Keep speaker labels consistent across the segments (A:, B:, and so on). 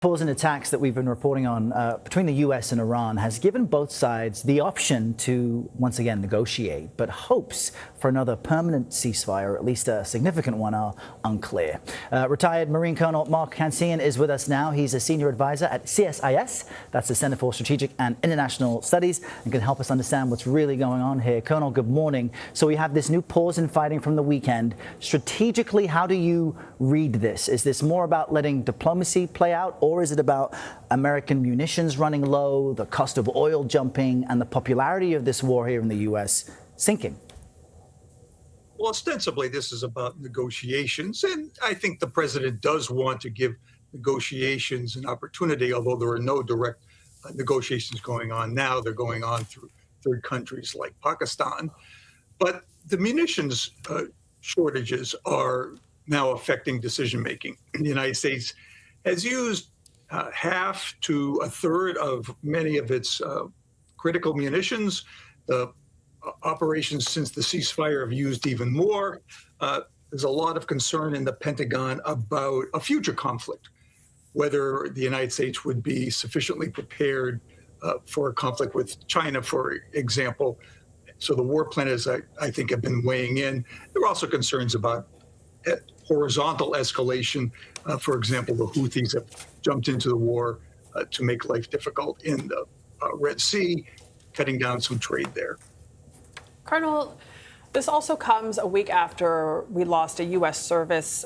A: Pause in attacks that we've been reporting on between the U.S. and Iran has given both sides the option to once again negotiate, but hopes for another permanent ceasefire, or at least a significant one, are unclear. Retired Marine Colonel Mark Cancian is with us now. He's a senior advisor at CSIS, that's the Center for Strategic and International Studies, and can help us understand what's really going on here. Colonel, good morning. So we have this new pause in fighting from the weekend. Strategically, how do you read this? Is this more about letting diplomacy play out, or is it about American munitions running low, the cost of oil jumping, and the popularity of this war here in the U.S. sinking?
B: Well, ostensibly, this is about negotiations, and I think the president does want to give negotiations an opportunity, although there are no direct negotiations going on now. They're going on through third countries like Pakistan. But the munitions shortages are now affecting decision-making. The United States has used half to a third of many of its critical munitions. The operations since the ceasefire have used even more. There's a lot of concern in the Pentagon about a future conflict, whether the United States would be sufficiently prepared for a conflict with China, for example. So the war planners, I think, have been weighing in. There are also concerns about horizontal escalation. For example, the Houthis have jumped into the war to make life difficult in the Red Sea, cutting down some trade there.
C: Colonel, this also comes a week after we lost a U.S. service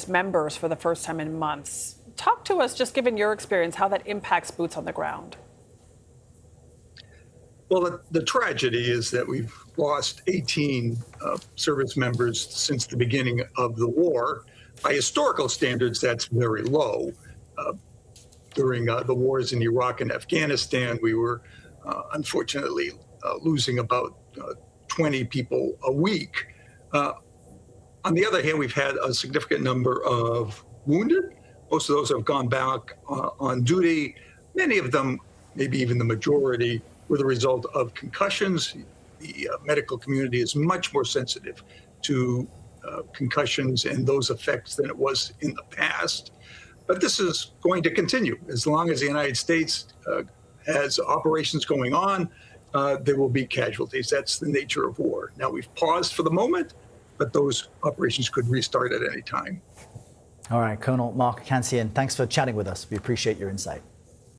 C: members for the first time in months. Talk to us, just given your experience, how that impacts boots on the ground.
B: Well, the tragedy is that we've lost 18 service members since the beginning of the war. By historical standards, that's very low. During the wars in Iraq and Afghanistan, we were unfortunately losing about 20 people a week. On the other hand, we've had a significant number of wounded. Most of those have gone back on duty. Many of them, maybe even the majority, were the result of concussions. The medical community is much more sensitive to concussions and those effects than it was in the past. But this is going to continue. As long as the United States has operations going on, there will be casualties. That's the nature of war. Now, we've paused for the moment, but those operations could restart at any time.
A: All right, Colonel Mark Cancian, thanks for chatting with us. We appreciate your insight.